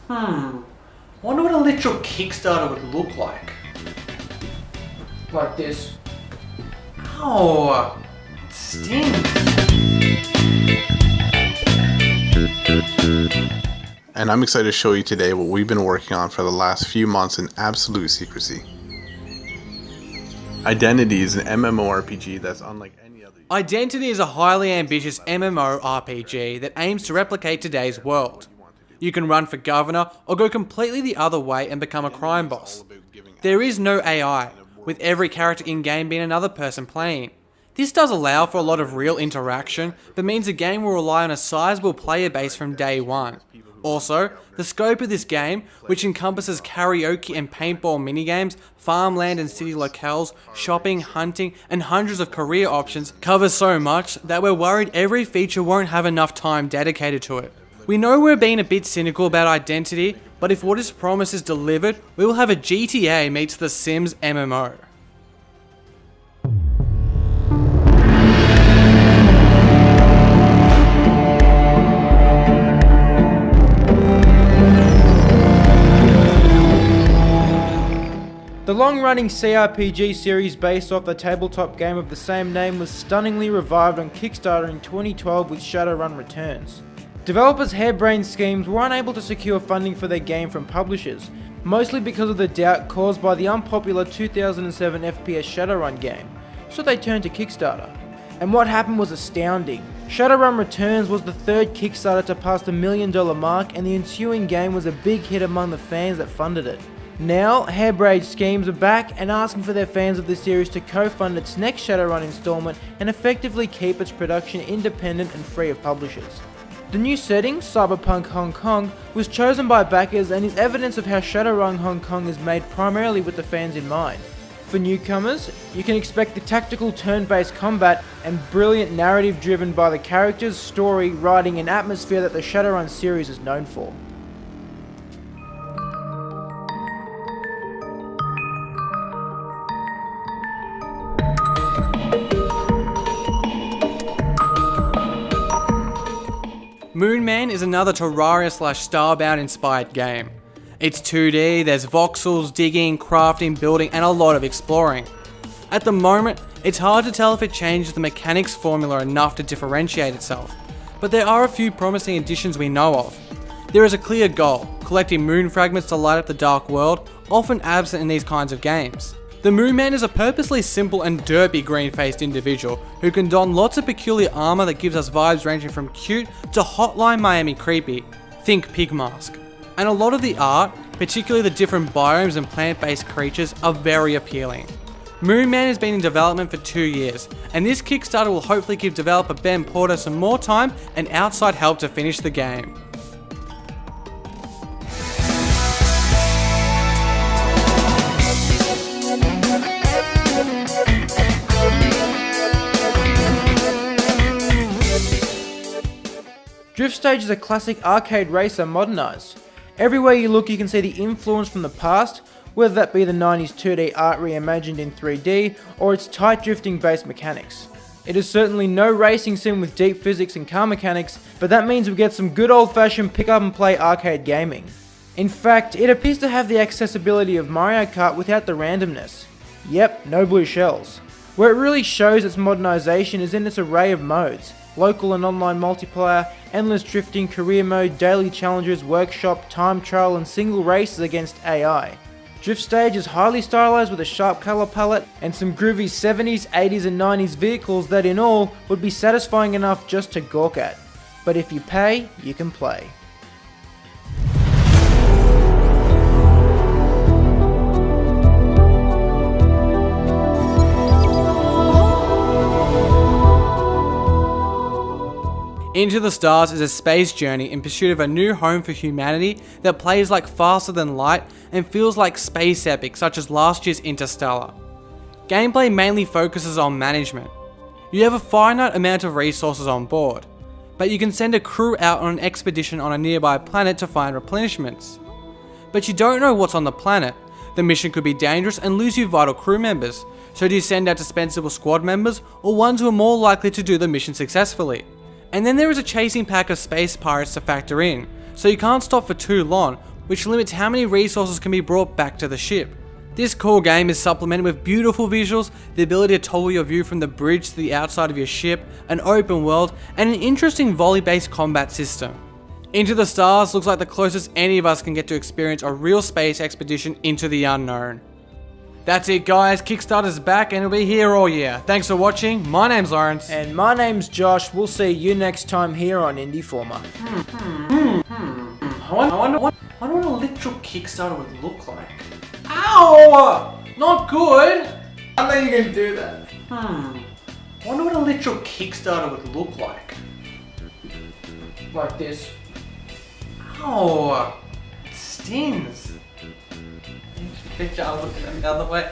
I wonder what a literal Kickstarter would look like. Like this. Ow! It stings. And I'm excited to show you today what we've been working on for the last few months in absolute secrecy. Identity is an MMORPG that's unlike any other. Identity is a highly ambitious MMORPG that aims to replicate today's world. You can run for governor or go completely the other way and become a crime boss. There is no AI, with every character in-game being another person playing. This does allow for a lot of real interaction, but means the game will rely on a sizable player base from day one. Also, the scope of this game, which encompasses karaoke and paintball minigames, farmland and city locales, shopping, hunting, and hundreds of career options, covers so much that we're worried every feature won't have enough time dedicated to it. We know we're being a bit cynical about Identity, but if what is promised is delivered, we will have a GTA meets The Sims MMO. The long-running CRPG series based off the tabletop game of the same name was stunningly revived on Kickstarter in 2012 with Shadowrun Returns. Developers' harebrained schemes were unable to secure funding for their game from publishers, mostly because of the doubt caused by the unpopular 2007 FPS Shadowrun game, so they turned to Kickstarter. And what happened was astounding. Shadowrun Returns was the third Kickstarter to pass the $1 million mark, and the ensuing game was a big hit among the fans that funded it. Now, harebrained schemes are back and asking for their fans of the series to co-fund its next Shadowrun installment and effectively keep its production independent and free of publishers. The new setting, Cyberpunk Hong Kong, was chosen by backers and is evidence of how Shadowrun Hong Kong is made primarily with the fans in mind. For newcomers, you can expect the tactical turn-based combat and brilliant narrative driven by the characters, story, writing and atmosphere that the Shadowrun series is known for. Moonman is another Terraria/Starbound inspired game. It's 2D, there's voxels, digging, crafting, building, and a lot of exploring. At the moment, it's hard to tell if it changes the mechanics formula enough to differentiate itself, but there are a few promising additions we know of. There is a clear goal, collecting moon fragments to light up the dark world, often absent in these kinds of games. The Moonman is a purposely simple and derpy green-faced individual who can don lots of peculiar armor that gives us vibes ranging from cute to Hotline Miami creepy. Think Pig Mask. And a lot of the art, particularly the different biomes and plant-based creatures, are very appealing. Moonman has been in development for 2 years, and this Kickstarter will hopefully give developer Ben Porter some more time and outside help to finish the game. Drift Stage is a classic arcade racer modernised. Everywhere you look you can see the influence from the past, whether that be the 90s 2D art reimagined in 3D or its tight drifting based mechanics. It is certainly no racing sim with deep physics and car mechanics, but that means we get some good old fashioned pick up and play arcade gaming. In fact, it appears to have the accessibility of Mario Kart without the randomness. Yep, no blue shells. Where it really shows its modernisation is in its array of modes. Local and online multiplayer, endless drifting, career mode, daily challenges, workshop, time trial and single races against AI. Drift Stage is highly stylized with a sharp colour palette and some groovy 70s, 80s and 90s vehicles that in all would be satisfying enough just to gawk at. But if you pay, you can play. Into the Stars is a space journey in pursuit of a new home for humanity that plays like faster than light and feels like space epic such as last year's Interstellar. Gameplay mainly focuses on management. You have a finite amount of resources on board, but you can send a crew out on an expedition on a nearby planet to find replenishments. But you don't know what's on the planet. The mission could be dangerous and lose you vital crew members, so do you send out dispensable squad members or ones who are more likely to do the mission successfully? And then there is a chasing pack of space pirates to factor in, so you can't stop for too long, which limits how many resources can be brought back to the ship. This core game is supplemented with beautiful visuals, the ability to toggle your view from the bridge to the outside of your ship, an open world, and an interesting volley-based combat system. Into the Stars looks like the closest any of us can get to experience a real space expedition into the unknown. That's it guys, Kickstarter's back and it'll be here all year. Thanks for watching, my name's Lawrence. And my name's Josh. We'll see you next time here on Indieformed. I wonder what a literal Kickstarter would look like. Ow! Not good! I know you can do that. I wonder what a literal Kickstarter would look like. Like this. Ow! It stings. Picture, I was looking the other way.